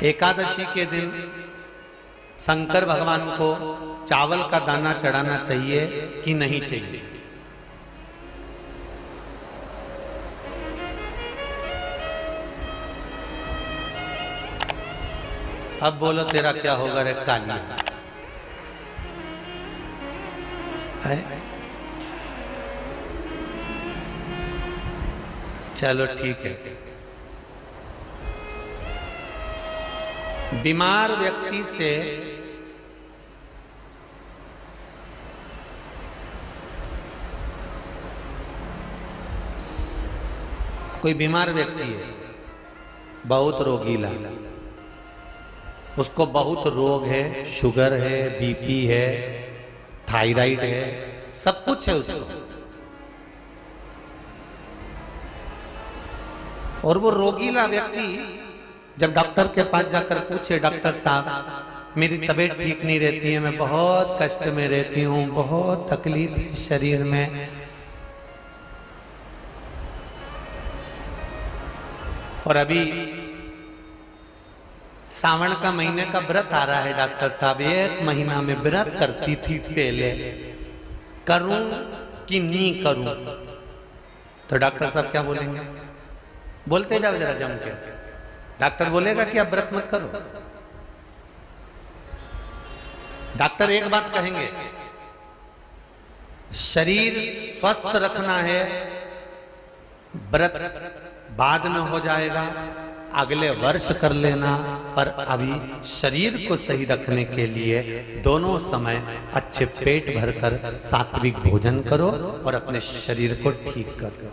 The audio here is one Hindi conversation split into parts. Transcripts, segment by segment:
एकादशी के दिन शंकर भगवान को चावल का दाना चढ़ाना चाहिए कि नहीं चाहिए? अब बोलो तेरा क्या होगा रे काली है? चलो ठीक है। बीमार व्यक्ति से कोई बीमार व्यक्ति है, बहुत रोगीला, उसको बहुत रोग है, शुगर है, बीपी है, थायराइड है, सब कुछ है उसको, और वो रोगीला व्यक्ति जब डॉक्टर के पास जाकर पूछे, डॉक्टर साहब मेरी तबीयत ठीक नहीं रहती है, मैं बहुत कष्ट में रहती हूँ, बहुत तकलीफ है शरीर में, और अभी सावन का महीने का व्रत आ रहा है डॉक्टर साहब, 1 महीना में व्रत करती थी पहले, करूं कि नहीं करूं? तो डॉक्टर साहब क्या बोलेंगे? बोलते जाओ जरा जम के। डॉक्टर बोलेगा कि आप व्रत मत करो। डॉक्टर एक बात कहेंगे, शरीर स्वस्थ रखना है, व्रत बाद में हो जाएगा, अगले वर्ष कर लेना, पर अभी शरीर को सही रखने के लिए दोनों समय अच्छे पेट भरकर सात्विक भोजन करो और अपने शरीर को ठीक करो।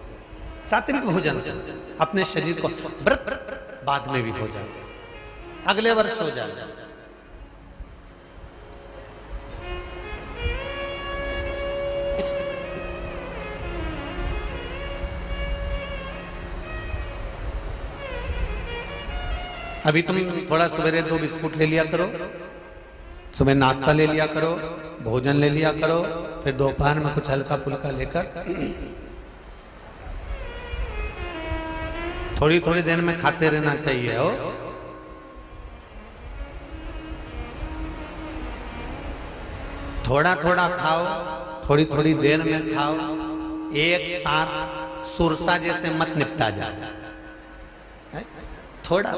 सात्विक भोजन अपने शरीर को, व्रत बाद में भी हो जाए, अगले वर्ष हो जाए। अभी तुम थोड़ा सवेरे 2 बिस्कुट ले लिया करो, सुबह नाश्ता ले लिया करो, भोजन ले लिया करो, फिर दोपहर में कुछ हल्का फुल्का लेकर थोड़ी थोड़ी देर में खाते रहना चाहिए। हो थोड़ा थोड़ा खाओ, थोड़ी थोड़ी देर में खाओ, एक साथ सुरसा जैसे मत निपटा जाए, थोड़ा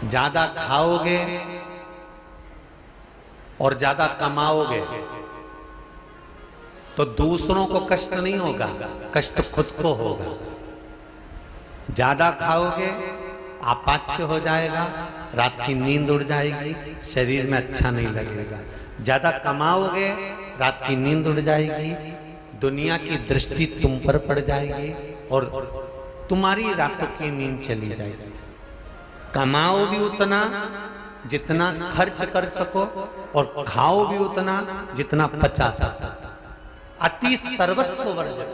ज्यादा खाओगे और ज्यादा कमाओगे तो दूसरों को कष्ट नहीं होगा, कष्ट खुद को होगा। ज्यादा खाओगे अपाच्य हो जाएगा, रात की नींद उड़ जाएगी, शरीर में अच्छा नहीं लगेगा। ज्यादा कमाओगे, रात की नींद उड़ जाएगी, दुनिया की दृष्टि तुम पर पड़ जाएगी और तुम्हारी रातों की नींद चली जाएगी। कमाओ भी उतना जितना खर्च कर सको और खाओ भी उतना जितना पचा सको। अति सर्वस्व वर्जन।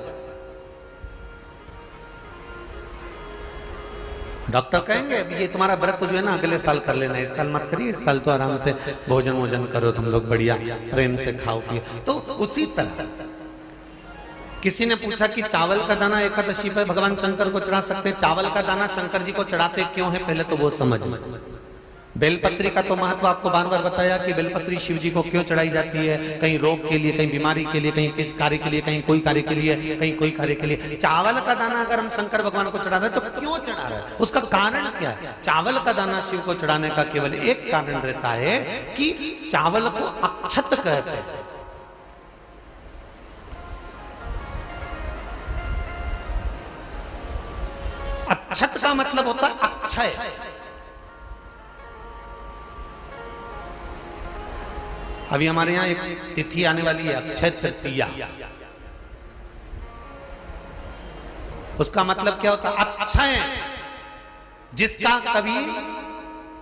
डॉक्टर कहेंगे ये तुम्हारा व्रत जो है ना अगले साल कर लेना, इस साल मत करिए, इस साल तो आराम से भोजन वोजन करो तुम लोग, बढ़िया प्रेम से खाओ पिए। तो उसी तरह किसी ने पूछा कि चावल का दाना एकादशी पर भगवान शंकर को चढ़ा सकते हैं? चावल का दाना शंकर जी को चढ़ाते क्यों है, पहले तो वो समझ। बेलपत्री का तो महत्व आपको बार बार बताया कि बेलपत्री शिव जी को क्यों चढ़ाई जाती है, कहीं रोग के लिए, कहीं बीमारी के लिए, कहीं किस कार्य के लिए, कहीं कोई कार्य के लिए, कहीं कोई कार्य के लिए। चावल का दाना अगर हम शंकर भगवान को चढ़ा रहे हैं तो क्यों चढ़ा रहे हैं, उसका कारण क्या है? चावल का दाना शिव को चढ़ाने का केवल एक कारण रहता है कि चावल को अक्षत कहते हैं। अक्षत का मतलब होता है अक्षय। अभी हमारे यहां एक तिथि आने वाली है, अक्षय तृतीया। उसका मतलब क्या होता है? अक्षय, जिसका कभी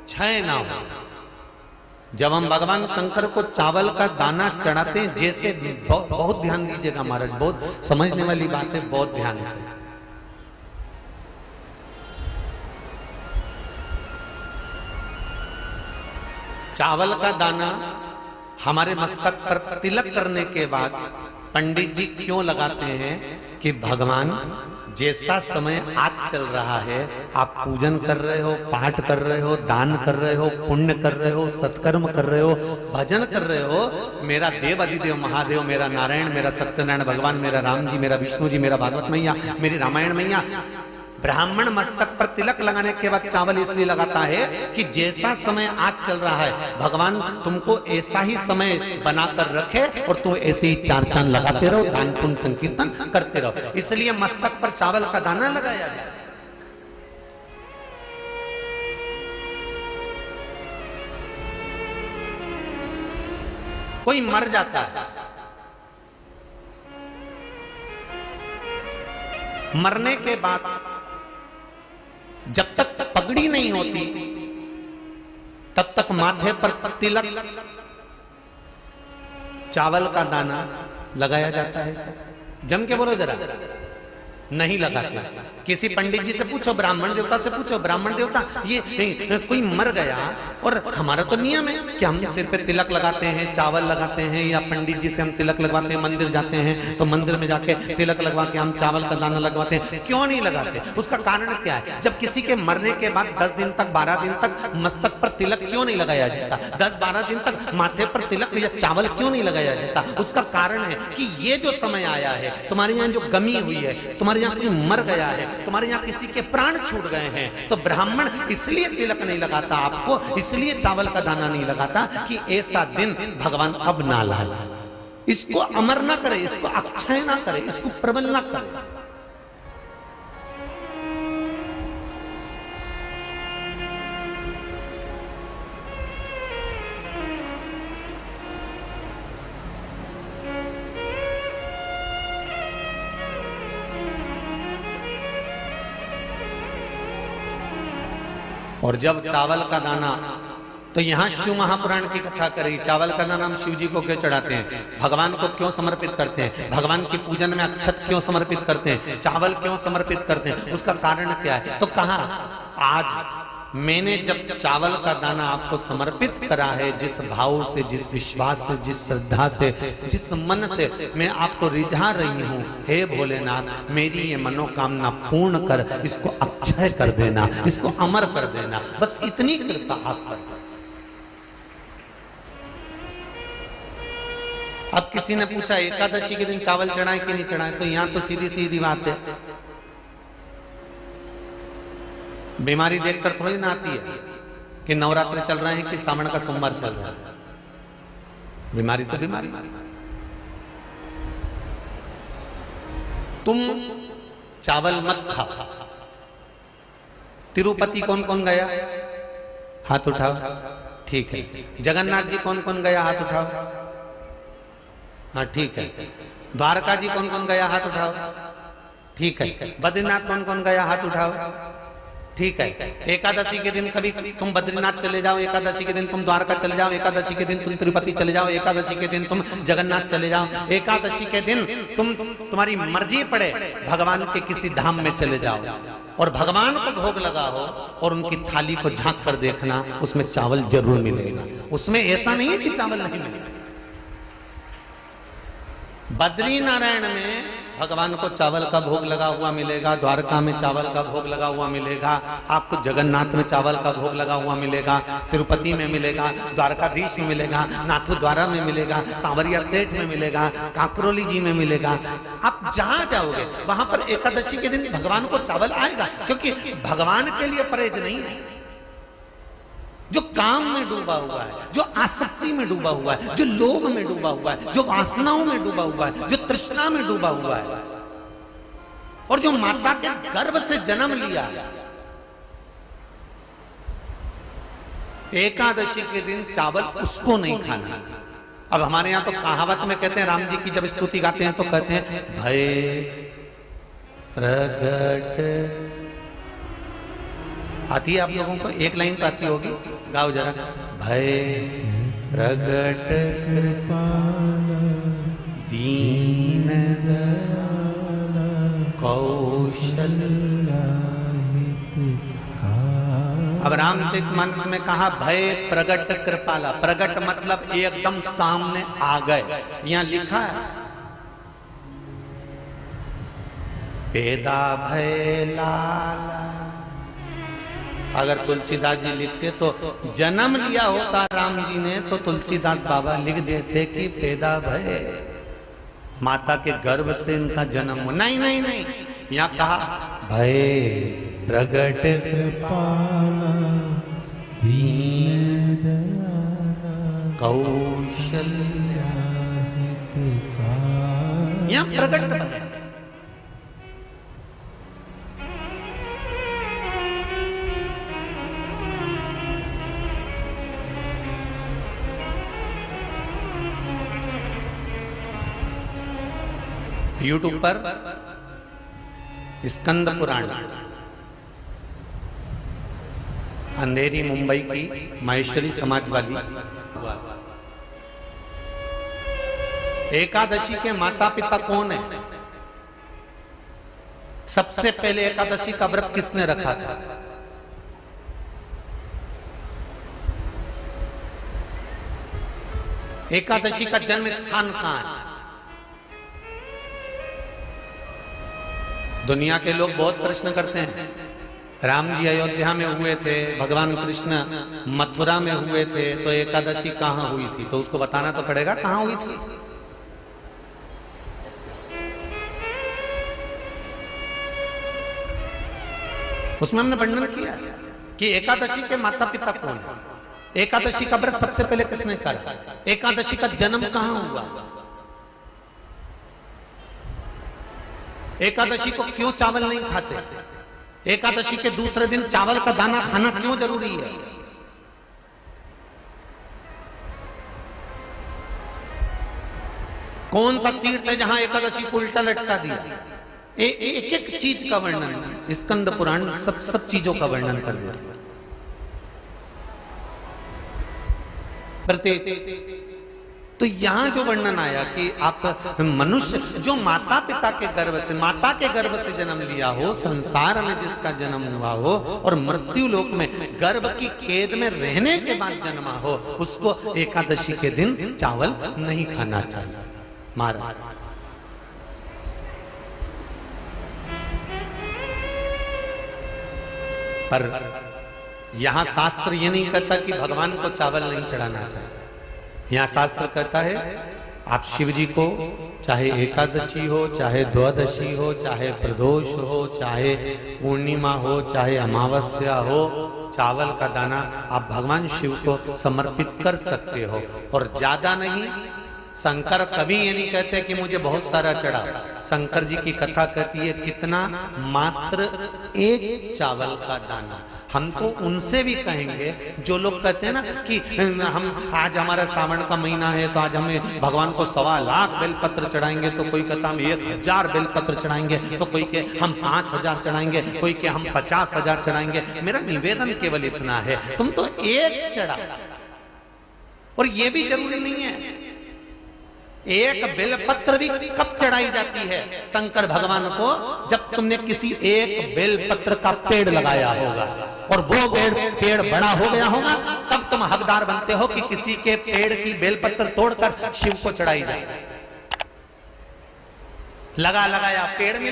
क्षय ना हो। जब हम भगवान शंकर को चावल का दाना चढ़ाते हैं, जैसे बहुत ध्यान दीजिएगा महाराज, बहुत समझने वाली बात है, बहुत ध्यान से। चावल का दाना हमारे मस्तक पर तिलक करने के बाद पंडित जी क्यों लगाते हैं कि भगवान जैसा समय आज चल रहा है, आप पूजन कर रहे हो, पाठ कर रहे हो, दान कर रहे हो, पुण्य कर रहे हो, सत्कर्म कर रहे हो, भजन कर रहे हो, मेरा देव अधिदेव महादेव, मेरा नारायण, मेरा सत्यनारायण भगवान, मेरा राम जी, मेरा विष्णु जी, मेरा भागवत मैया, मेरी रामायण मैया, ब्राह्मण मस्तक पर तिलक लगाने के बाद चावल इसलिए लगाता है कि जैसा समय आज चल रहा है, भगवान तुमको ऐसा ही समय बनाकर रखे और तुम ऐसे ही चार चांद लगाते रहो, दान पुण्य संकीर्तन करते रहो, इसलिए मस्तक पर चावल का दाना लगाया जाए। कोई मर जाता है, मरने के बाद जब तक पगड़ी नहीं होती तब तक माथे पर तिलक चावल का दाना लगाया जाता है। जम के बोलो जरा, नहीं लगाते। किसी पंडित जी से पूछो, ब्राह्मण देवता से पूछो, ब्राह्मण देवता ये कोई मर गया और हमारा तो नियम है कि हम सिर पे तिलक लगाते हैं, चावल लगाते हैं, या पंडित जी से हम तिलक लगवाते हैं, मंदिर जाते हैं तो मंदिर में जाके तिलक लगवा के हम चावल का दाना लगवाते हैं, क्यों नहीं लगाते? उसका कारण क्या है? जब किसी के मरने के बाद 10 दिन तक 12 दिन तक मस्तक पर तिलक क्यों नहीं लगाया जाता? 10-12 दिन तक माथे पर तिलक या चावल क्यों नहीं लगाया जाता? उसका कारण है कि ये जो समय आया है, तुम्हारे यहाँ जो गमी हुई है, तुम्हारे यहाँ कोई मर गया है, तुम्हारे यहाँ किसी के प्राण छूट गए हैं, तो ब्राह्मण इसलिए तिलक नहीं लगाता आपको, इसलिए चावल का दाना नहीं लगाता कि ऐसा दिन भगवान अब ना लाए, इसको अमर ना करे, इसको अक्षय ना करे, इसको प्रबल ना करे। और जब चावल का दाना, तो यहां शिव महापुराण की कथा करी, चावल का दाना हम शिव जी को क्यों चढ़ाते हैं, भगवान को क्यों समर्पित करते हैं, भगवान की पूजन में अक्षत क्यों समर्पित करते हैं, चावल क्यों समर्पित करते हैं, उसका कारण क्या है? तो कहा आज मैंने जब चावल का दाना आपको समर्पित करा है, जिस भाव से, जिस विश्वास से, जिस श्रद्धा से, जिस मन से मैं आपको रिझा रही हूं, हे भोलेनाथ मेरी ये मनोकामना पूर्ण कर, इसको अक्षय कर देना, इसको अमर कर देना, बस इतनी कृपा आप कर। अब किसी ने पूछा एकादशी के दिन चावल चढ़ाए कि नहीं चढ़ाए, तो यहां तो सीधी सीधी बात है, बीमारी देखकर थोड़ी ना आती है कि नवरात्र चल रहे हैं कि सावन का सोमवार चल रहा है, बीमारी तो बीमारी। तुम चावल मत खाओ। तिरुपति कौन कौन गया? हाथ उठाओ। ठीक है। जगन्नाथ जी कौन कौन गया? हाथ उठाओ। हाँ ठीक है। द्वारका जी कौन कौन गया? हाथ उठाओ। ठीक है। बद्रीनाथ कौन कौन गया? हाथ उठाओ। ठीक है। एकादशी के दिन कभी तुम बद्रीनाथ चले जाओ, एकादशी के दिन तुम द्वारका चले जाओ, एकादशी के दिन तुम तिरुपति चले जाओ, एकादशी के दिन तुम जगन्नाथ चले जाओ, एकादशी के दिन तुम्हारी मर्जी पड़े भगवान के किसी धाम में चले जाओ और भगवान को भोग लगाओ और उनकी थाली को झांक कर देखना, उसमें चावल जरूर मिलेगा। उसमें ऐसा नहीं है कि चावल नहीं मिलेगा। बद्री नारायण में भगवान को चावल का भोग लगा हुआ मिलेगा, द्वारका में चावल का भोग लगा हुआ मिलेगा, आपको जगन्नाथ में चावल का भोग लगा हुआ मिलेगा, तिरुपति में मिलेगा, द्वारकाधीश में मिलेगा, नाथद्वारा में मिलेगा, सांवरिया सेठ में मिलेगा, काकरोली जी में मिलेगा। आप जहां जाओगे वहां पर एकादशी के दिन भगवान को चावल आएगा, क्योंकि भगवान के लिए परहेज नहीं है। जो काम में डूबा हुआ है, जो आसक्ति में डूबा हुआ है, जो लोभ में डूबा हुआ है, जो वासनाओं में डूबा हुआ है, जो तृष्णा में डूबा हुआ है और जो माता के गर्भ से जन्म लिया, एकादशी के दिन चावल उसको नहीं खाना। अब हमारे यहां तो कहावत में कहते हैं, राम जी की जब स्तुति गाते हैं तो कहते हैं भय प्रगट, आती है आप लोगों को? एक लाइन तो आती होगी, गाओ जरा। भय प्रगट दीन कौशल्या। अब रामचरितमानस में कहा भय प्रगट कृपाला। प्रगट मतलब एकदम सामने आ गए। यहां लिखा है पैदा भय लाला। अगर तुलसीदास जी लिखते तो जन्म लिया होता राम जी ने तो तुलसीदास बाबा लिख देते कि पैदा भय, माता के गर्भ से इनका जन्म हो। नहीं नहीं नहीं, यहाँ कहा भय प्रगट कृपाला दीन कौशल्या, यहाँ प्रगट भय। यूट्यूब पर स्कंद पुराण, अंधेरी मुंबई की माहेश्वरी समाज वाली एकादशी के माता पिता कौन है? सबसे पहले एकादशी का व्रत किसने रखा था? एकादशी का जन्म स्थान कहां है? दुनिया के लोग बहुत प्रश्न करते हैं, राम जी अयोध्या में हुए थे, भगवान कृष्ण मथुरा में हुए थे, तो एकादशी कहां हुई थी? तो उसको बताना तो पड़ेगा कहां हुई थी। उसमें हमने वर्णन किया कि एकादशी के माता पिता कौन है, एकादशी का व्रत सबसे पहले किसने करा, एकादशी का जन्म कहां हुआ, एकादशी को क्यों चावल नहीं खाते, एकादशी के दूसरे दिन चावल का दाना खाना क्यों जरूरी है। कौन सा तीर्थ है जहां एकादशी को उल्टा लटका दिया। एक एक चीज का वर्णन स्कंद पुराण सब चीजों का वर्णन कर देता है। प्रत्येक तो यहां जो वर्णन आया कि आप मनुष्य जो माता पिता के गर्भ से, माता के गर्भ से जन्म लिया हो, संसार में जिसका जन्म हुआ हो और मृत्यु लोक में गर्भ की कैद में रहने के बाद जन्मा हो, उसको एकादशी के दिन चावल नहीं खाना चाहिए। मारा पर यहां शास्त्र ये नहीं कहता कि भगवान को चावल नहीं चढ़ाना चाहिए। यहाँ शास्त्र कहता है आप शिव जी को चाहे एकादशी हो, चाहे द्वादशी हो, चाहे प्रदोष हो, चाहे पूर्णिमा हो, चाहे अमावस्या हो, चावल का दाना आप भगवान शिव को समर्पित कर सकते हो। और ज्यादा नहीं, शंकर कभी ये नहीं कहते कि मुझे बहुत सारा चढ़ा। शंकर जी की कथा कहती है कितना, मात्र एक चावल का दाना। हम तो उनसे भी कहेंगे जो लोग कहते हैं ना कि हम आज हमारा सावन का महीना है तो आज हमें भगवान को 1.25 लाख बेलपत्र चढ़ाएंगे, तो कोई कहता हम 1000 बेलपत्र चढ़ाएंगे, तो कोई के हम 5000 चढ़ाएंगे, कोई के हम 50,000 चढ़ाएंगे। मेरा निवेदन केवल इतना है, तुम तो एक चढ़ा। और ये भी जरूरी नहीं है, एक बेलपत्र भी कब चढ़ाई जाती है शंकर भगवान को, जब तुमने किसी एक बेलपत्र का पेड़ लगाया होगा और वो पेड़ बड़ा हो गया होगा, तब तुम हकदार बनते हो कि किसी के पेड़ की बेलपत्र तोड़कर शिव को चढ़ाई जाए। लगाया पेड़ में